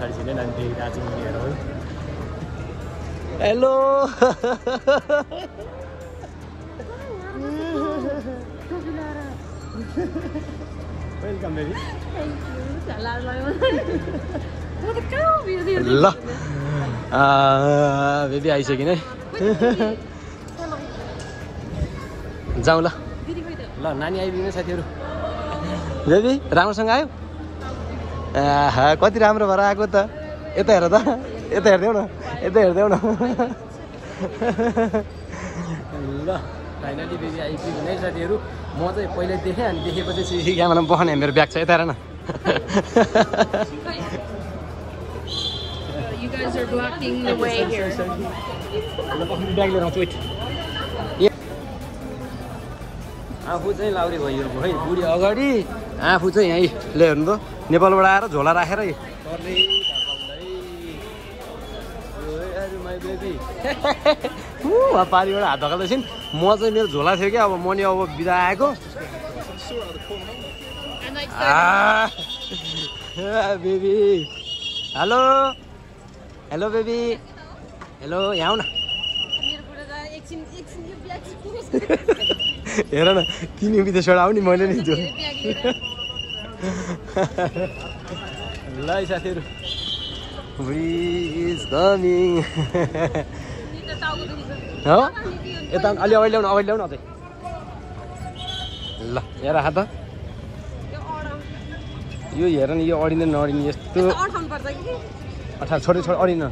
पछाडि छिने नानी देखिरहेको छु हेर हेलो वेलकम बेबी ल बेबी आइसक्यो नि जाउँ ल ल नानी आइपुग्ने साथीहरू बेबी राम्रोसँग आयो कति राम्रो भएर आएको त यता हेर त यता हेरिदेऊ न यता हेरिदेऊ न ल फाइनली बेबी आइपुग्ने साथीहरू म चाहिँ पहिला देखेँ अनि देखेपछि क्यामेरामा बखाने मेरो ब्याग छ यता हेर न You guys are blocking the way here. आफू चाहिँ लाउरी भयो है बुढी अगाडि आफू चाहिँ यहीँ ले हेर्नु त नेपालबाट आएर झोला राखेर पारिबाट हात धकाल्दैछन् म चाहिँ मेरो झोला थियो क्या अब म नि अब बिदा आएको baby hello hello baby hello यहाँ आऊ न हेर न तिमी विदेशबाट आऊ नि मैले नि जो ल साथीहरू इज कमिङ हो यता अलि अगाडि ल्याउनु न अझै ल हेर हात यो हेर न यो अडिँदैन नअडिने यस्तो अठार छोडे अडिन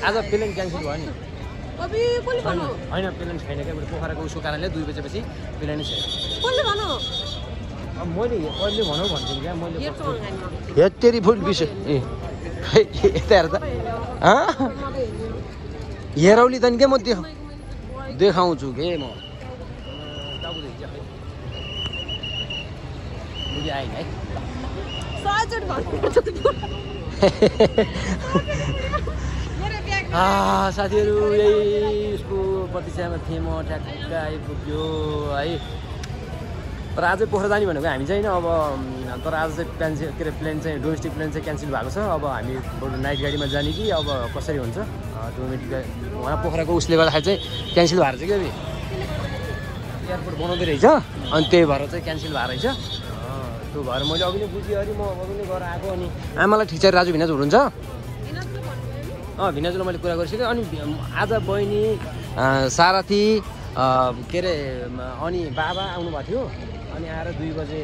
आज प्लेन क्यान्सल भयो नि होइन प्लेन छैन क्या पोखराको उसको कारणले 2 बजेपछि प्लेन छैन मैले अहिले भनौँ भन्छु क्या मैले हेतेरी फुल विषय ए यता हेर त हेरौली त नि क्या म देखाउँछु के म आएन है साथीहरू यही उसको प्रतीक्षामा थिएँ म ठ्याक्क आइपुग्यो है तर आजै पोखरा जाने भनेको हामी चाहिँ अब तर आज चाहिँ प्लेन चाहिँ डोमेस्टिक प्लेन चाहिँ क्यान्सल भएको छ अब हामी बरु नाइट गाडीमा जाने कि अब कसरी हुन्छ डोमेस्टिक उहाँ पोखराको उसले गर्दाखेरि चाहिँ क्यान्सल भएर चाहिँ क्या एयरपोर्ट बनाउँदै रहेछ अनि त्यही भएर चाहिँ क्यान्सल भएर रहेछ त्यो भएर मैले अघि नै बुझेँ अरे म अघि नै गएर आएको अनि आमालाई ठिक छ राजु भिनाजु हुनुहुन्छ भिनाजुलाई मैले कुरा गरिसकेँ अनि आज बहिनी सारथी के अरे अनि बाबा आउनुभएको थियो अनि आएर 2 बजे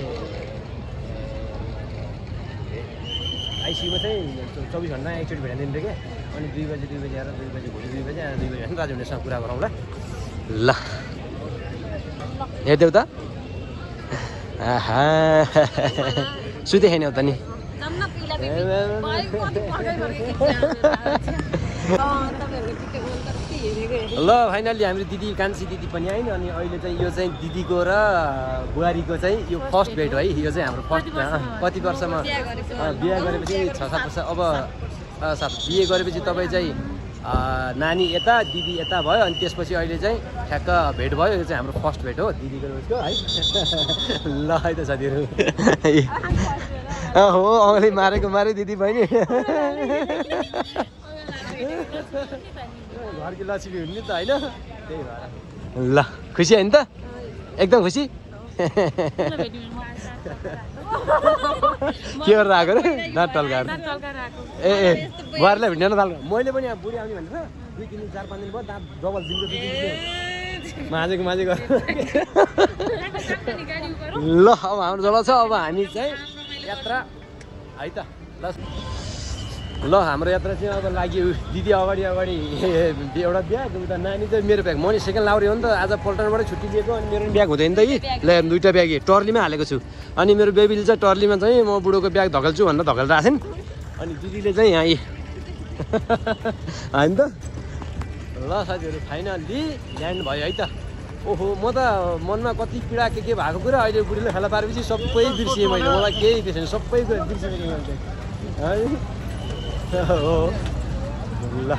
आइसियुमा चाहिँ 24 घन्टा एकचोटि भेटाइदिनु थियो क्या अनि 2 बजे आएर 2 बजे भोलि 2 बजे आएर 2 बजे राजु भिनासँग कुरा गरौँला ल हेर्देऊ त सुते छैन त नि ल फाइनली हाम्रो दिदी कान्छी दिदी पनि आइन अनि अहिले चाहिँ यो चाहिँ दिदीको र बुहारीको चाहिँ यो फर्स्ट भेट है यो चाहिँ हाम्रो फर्स्ट कति वर्षमा बिहा गरेपछि 6-7 वर्ष अब बिहे गरेपछि तपाईँ चाहिँ नानी यता दिदी यता भयो अनि त्यसपछि अहिले चाहिँ ठ्याक्क भेट भयो यो चाहिँ हाम्रो फर्स्ट भेट हो दिदीको उसको है ल है त साथीहरू हो अगाडि मारे दिदी बहिनी घरकी लक्ष्मी हुने त होइन त्यही भएर ल खुसी होइन त एकदम खुसी के गरेर आएको रे दाँत टल्काएर ए बुहारीलाई भेट्ने न ताल मैले पनि बुढी आउने भनेर 2 दिन 4-5 दिन भयो दाँत डबल दिनको माझेको ल अब हाम्रो जला छ अब हामी चाहिँ यात्रा है त ल हाम्रो यात्रा चाहिँ अब लाग्यो दिदी अगाडि एउटा ब्याग उता नानी चाहिँ मेरो ब्याग म नि सेकेन्ड लाउरे हो नि त आज पल्टनबाटै छुट्टी लिएको अनि मेरो ब्याग हुँदैन त ल 2टा ब्याग टर्लीमा हालेको छु अनि मेरो बेबीले चाहिँ टर्लीमा चाहिँ म बुढोको ब्याग धकेल्छु भनेर धकेलिरहेको छिन् अनि दिदीले चाहिँ यहाँ होइन त ल साथीहरू फाइनली ल्यान्ड भयो है त ओहो म त मनमा कति पीडा के भएको कुरा अहिले बुढीले फेला पारेपछि सबै बिर्सिएँ मैले मलाई केही बिर्सेन सबै कुरा बिर्सिएको है हो ल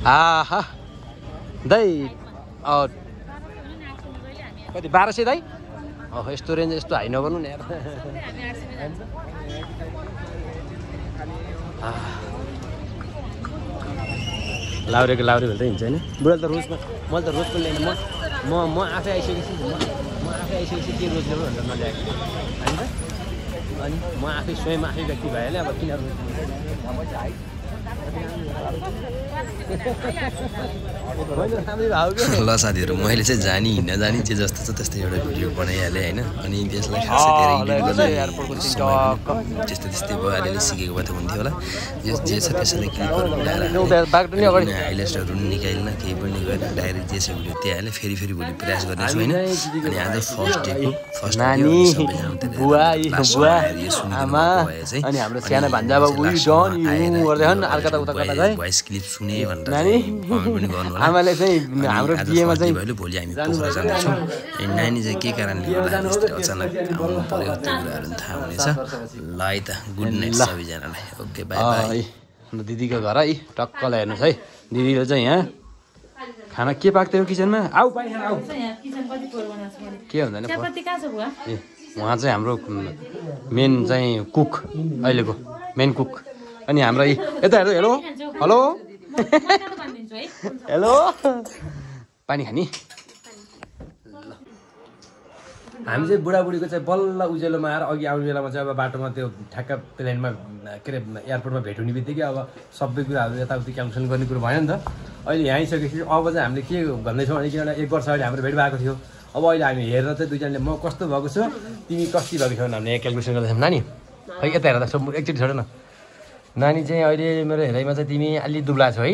आहा दाइ कति 1200 दाइ यस्तो रेन्ज यस्तो हाई नगर्नु नि यार लाउरेको लाउरे भेल्दै हिँड्छ होइन बुढा त रोजमा मैले त रोजको ल्याएन म आफै आइसकेपछि म आफै आइसकेपछि के रोज ल्याउनु भनेर नल्याएको होइन अनि म आफै स्वयं आफै व्यक्ति भएँ अब किन ल साथीहरू मैले चाहिँ जानी नजानी चाहिँ जस्तो छ त्यस्तै एउटा भिडियो बनाइहालेँ होइन अनि त्यसलाई खासै धेरै त्यस्तो त्यस्तै भयो अलिअलि सिकेको भए त हुन्थ्यो होला जे छ त्यसैले क्लिपहरू मिलाएर हाइलाइट्सहरू निकालिन केही पनि गरेर डाइरेक्ट जे छ भिडियो त्यही हालेँ फेरि भोलि प्रयास गर्नेछु होइन अनि आज फर्स्ट डेको फर्स्ट भोइस क्लिप सुने भनेर पनि गर्नु होला आमाले चाहिँ हाम्रो बिहेमा चाहिँ भोलि हामी पोखरा जाँदैछौँ अनि नानी चाहिँ के कारणले गर्दा अचानक आउनु पर्यो त्यो कुराहरू थाहा हुनेछ ल है त गुड नाइट सबैजनालाई ओके बाई बाई दिदीको घर है टक्कलाई हेर्नुहोस् है दिदीले चाहिँ यहाँ खाना के पाक्थ्यो किचनमा आऊ पानी खाना आऊ के हुँदैन ए उहाँ चाहिँ हाम्रो मेन चाहिँ कुक अहिलेको मेन कुक अनि हाम्रो यता हेर्नु हेलो हेलो हेलो पानी खाने हामी चाहिँ बुढाबुढीको चाहिँ बल्ल उज्यालोमा आएर अघि आउने बेलामा चाहिँ अब बाटोमा त्यो ठ्याक्क प्लेनमा के अरे एयरपोर्टमा भेट हुने बित्तिकै अब सबै कुराहरू यताउति क्यान्सल गर्ने कुरो भयो नि त अहिले यहाँ आइसकेपछि अब चाहिँ हामीले के भन्दैछौँ भने किनभने 1 वर्ष अगाडि हाम्रो भेट भएको थियो अब अहिले हामी हेरेर चाहिँ दुईजनाले म कस्तो भएको छु तिमी कति भएको छौ हामीले यहाँ क्यालकुलेसन गर्दैछौँ नानी खै यता हेर्दा एकचोटि छोड न नानी चाहिँ अहिले मेरो हेराइमा चाहिँ तिमी अलि दुब्ला छौ है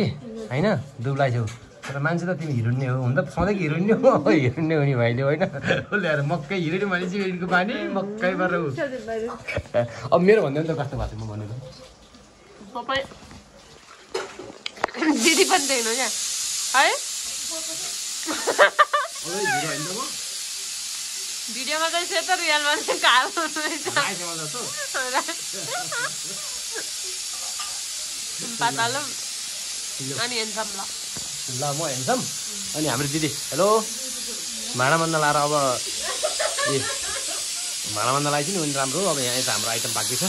होइन दुब्ला छौ तर मान्छे त तिमी हिरोइन नै हो हुन त सधैँको हिरोइन नै हो हिरोइन नै हो नि भाइले होइन ल्याएर मक्कै हिरोइन भनेपछि हिरोइनको पानी मक्कै पारेर अब मेरो भन्दा नि त कस्तो भएको छ म भन्नु दिदी पनि देख्नु क्या है भिडियोमा चाहिँ सेतो रियलमा चाहिँ कालो पातालो अनि हेन्छम ल म हेन्छम अनि हाम्रो दिदी हेलो भाँडा मन्दा लाएर अब ए भाँडा मन्दा लगाइदिनु भने राम्रो अब यहाँ यता हाम्रो आइटम बाँकी छ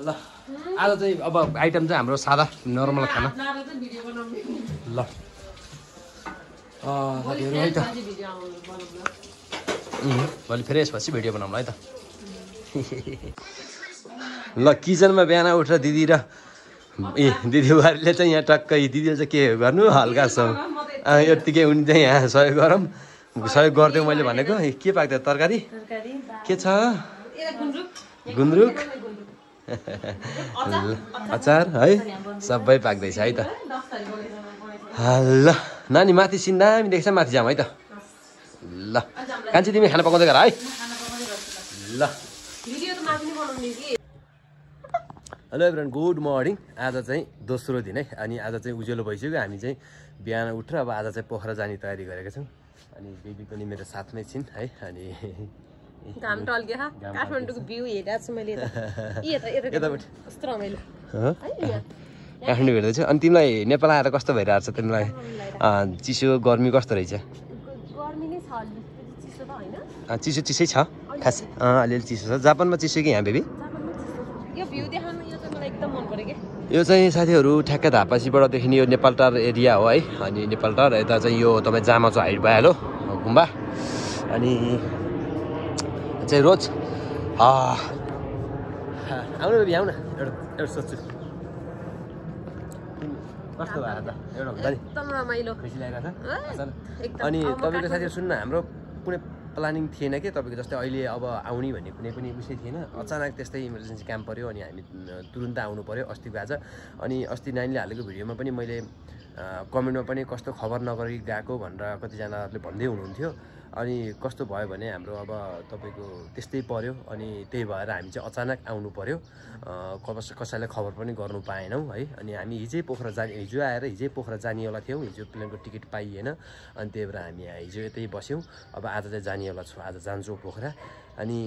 ल आज चाहिँ अब आइटम चाहिँ हाम्रो सादा नर्मल खाना ल साथीहरू है त भोलि फेरि यसपछि भिडियो बनाऊँ है त ल किचनमा बिहान उठेर दिदी र दिदी बुहारीले चाहिँ यहाँ टक्कै दिदीले चाहिँ के गर्नु हल्का छ यत्तिकै उनी चाहिँ यहाँ सहयोग गरौँ सहयोग गरिदिउँ मैले भनेको के पाक्थ्यो तरकारी के छ गुन्द्रुक अचार है सबै पाक्दैछ है त ल नानी माथि सिन दामी देख्छ माथि जाऊँ है त ल कान्छी तिमी खाना पकाउँदै गर है ल हेलो एभ्रिवान गुड मर्निङ आज चाहिँ दोस्रो दिन है अनि आज चाहिँ उज्यालो भइसक्यो हामी चाहिँ बिहान उठेर अब आज चाहिँ पोखरा जाने तयारी गरेका छौँ अनि बेबी पनि मेरो साथमै छिन् है अनि घाम टल्क्यो काठमाडौँको भ्यू हेरेको छु मैले काठमाडौँ हेर्दैछु अनि तिमीलाई नेपाल आएर कस्तो भइरहेको छ तिमीलाई चिसो गर्मी कस्तो रहेछ चिसो चिसै छ खास अलिअलि चिसो छ जापानमा चिसो कि यहाँ बेबी यो चाहिँ साथीहरू ठ्याक्क धापासीबाट देखिने यो नेपाल टार एरिया हो है अनि नेपाल टार यता चाहिँ यो तपाईँ जामाचो हाइट भइहाल्यो गुम्बा अनि चाहिँ रोज आउनु बेबी आउन एउटा सोध्छु कस्तो भएको त एउटा हुन्छ नि एकदम रमाइलो खुसी लागेको छ अनि तपाईँको साथीहरू सुन्नु हाम्रो कुनै प्लानिङ थिएन कि तपाईँको जस्तै अहिले अब आउने भन्ने कुनै पनि विषय थिएन अचानक त्यस्तै इमर्जेन्सी काम पऱ्यो अनि हामी तुरुन्त आउनु पऱ्यो अस्तिको आज अनि अस्ति नानीले हालेको भिडियोमा पनि मैले कमेन्टमा पनि कस्तो खबर नगरी गएको भनेर कतिजनाले भन्दै हुनुहुन्थ्यो अनि कस्तो भयो भने हाम्रो अब तपाईँको त्यस्तै पऱ्यो अनि त्यही भएर हामी चाहिँ अचानक आउनु पऱ्यो कसैलाई खबर पनि गर्नु पाएनौँ है अनि हामी हिजो आएर हिजै पोखरा जानेवाला थियौँ हिजो प्लेनको टिकट पाइएन अनि त्यही भएर हामी हिजो यतै बस्यौँ अब आज चाहिँ जानेवाला छु आज जान्छौँ पोखरा अनि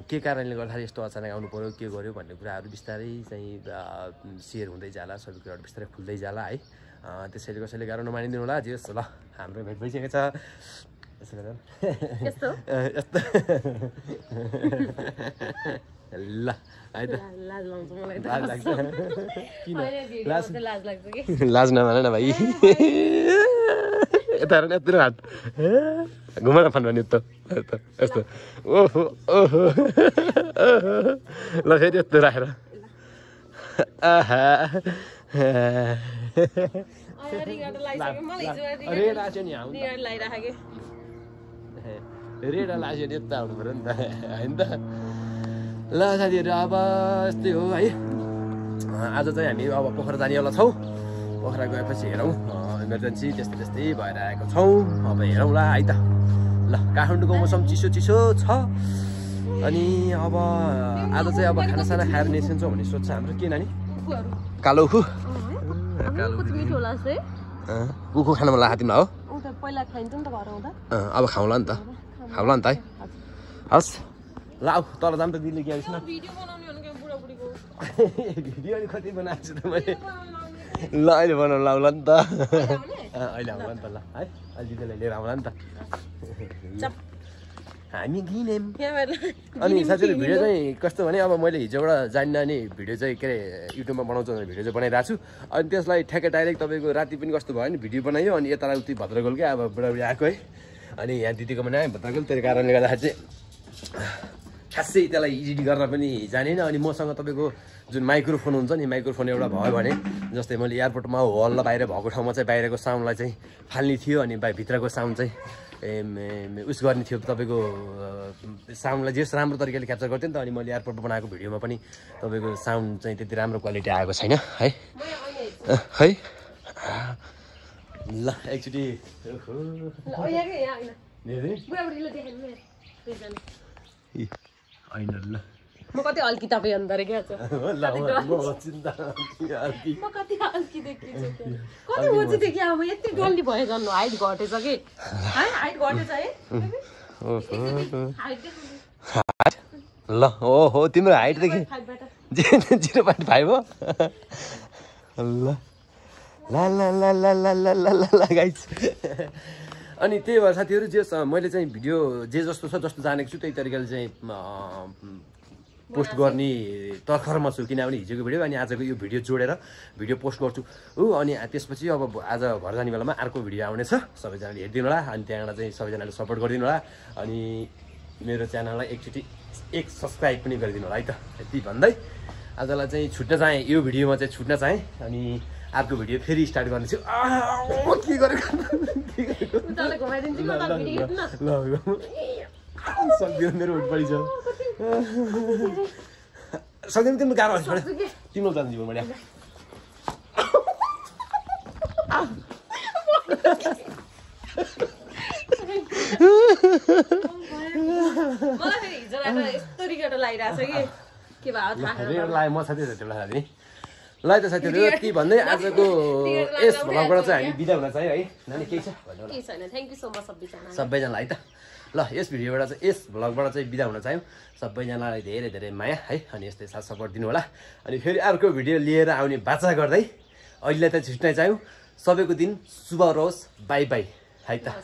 के कारणले गर्दाखेरि यस्तो अचानक आउनु पऱ्यो के गर्यो भन्ने कुराहरू बिस्तारै चाहिँ सेयर हुँदै जाला सबै कुराहरू बिस्तारै खुल्दै जाला है त्यसैले कसैले गाह्रो नमानिदिनु होला जे ल हाम्रो भेट भइसकेको छ यसो गरेर यस्तो यस्तो ल है त लाज लाग्छ मलाई त लाज लाग्छ किन लाज लाग्छ कि लाज नमान न भाइ यता हेर न यत्रो हात घुमाएर फान भने यस्तो यस्तो ओहो ओहो ल फेरि यस्तो राखेर रेड आएको नि रेड लाग्यो नि यता आउनु पऱ्यो नि त होइन त ल साथीहरू अब यस्तै हो है आज चाहिँ हामी अब पोखरा जानेवाला छौँ पोखरा गएपछि हेरौँ इमर्जेन्सी त्यस्तै त्यस्तै भएर आएको छौँ अब हेरौँला है त ल काठमाडौँको मौसम चिसो चिसो छ अनि अब आज चाहिँ अब खानासाना खाएर निस्किन्छौँ भन्ने सोच छ हाम्रो के नानी कालो उखु कुखु खान मन लाग्यो तिमीलाई हो अब खाउँला नि त खाउँला नि त है हस् ल आऊ तल जाम त दिदीले के आइस न भिडियो अनि कति बनाएको छु त मैले ल अहिले बनाउनु लाउला नि त अहिले आउँला नि त ल है अहिले दिदीलाई लिएर आउँला नि त हामी गिनेम अनि साथीहरू भिडियो चाहिँ कस्तो भने अब मैले हिजोबाट जान्न नि भिडियो चाहिँ के अरे युट्युबमा बनाउँछु भने भिडियो चाहिँ बनाइरहेको छु अनि त्यसलाई ठ्याक्कै डाइरेक्ट तपाईँको राति पनि कस्तो भयो भने भिडियो बनायो अनि यता उति भद्रगोल क्या अब बुढाबुढी आएको है अनि यहाँ दिदीको बनायो भद्रगोल त्यो कारणले गर्दाखेरि चाहिँ खासै त्यसलाई एडिट गर्न पनि जानेन अनि मसँग तपाईँको जुन माइक्रोफोन हुन्छ नि माइक्रोफोन एउटा भयो भने जस्तै मैले एयरपोर्टमा हल बाहिर भएको ठाउँमा चाहिँ बाहिरको साउन्डलाई चाहिँ फाल्ने थियो अनि भित्रको साउन्ड चाहिँ उस गर्ने थियो तपाईँको साउन्डलाई जे राम्रो तरिकाले क्याप्चर गर्थ्यो नि त अनि मैले एयरपोर्टमा बनाएको भिडियोमा पनि तपाईँको साउन्ड चाहिँ त्यति राम्रो क्वालिटी आएको छैन है है ल एकचोटि ल म कति हल्की तपाईँ अन्दर क्या म कति हल्की देखिन्छु कति ओची देखि अब यति डल्ली भयो झन् हाइट घटेछ कि हाइट घटेछ है ल हो तिम्रो हाइटदेखि 0.5 हो ल ल गाइस अनि त्यही भएर साथीहरू जे मैले चाहिँ भिडियो जे जस्तो छ जस्तो जानेको छु त्यही तरिकाले चाहिँ पोस्ट गर्ने तर्खरमा छु किनभने हिजोको भिडियो अनि आजको यो भिडियो जोडेर भिडियो पोस्ट गर्छु हो अनि त्यसपछि अब आज घर जाने बेलामा अर्को भिडियो आउनेछ सबैजनाले हेरिदिनु होला अनि त्यहाँबाट चाहिँ सबैजनाले सपोर्ट गरिदिनु होला अनि मेरो च्यानललाई एकचोटि 1 सब्सक्राइब पनि गरिदिनु होला है त यति भन्दै आजलाई चाहिँ छुट्न चाहेँ यो भिडियोमा चाहिँ छुट्न चाहेँ अनि अर्को भिडियो फेरि स्टार्ट गर्नेछु के गरेको सक्दिनँ मेरो हुट पढी छ सक्दिनँ तिम्रो गाह्रो छ तिम्रो जानु जीवन बढिया म साथी ल त साथीहरू यति भन्दै आजको यस भ्लगबाट चाहिँ हामी बिदा हुन चाहियो है नानी केही छ सबैजनालाई है त ल यस भिडियोबाट चाहिँ यस भ्लगबाट चाहिँ बिदा हुन चाह्यौँ सबैजनालाई धेरै धेरै माया है अनि यस्तै साथ सपोर्ट दिनु होला अनि फेरि अर्को भिडियो लिएर आउने बाचा गर्दै अहिले त छुट्नै चाह्यौँ सबैको दिन शुभ रहोस् बाई बाई है त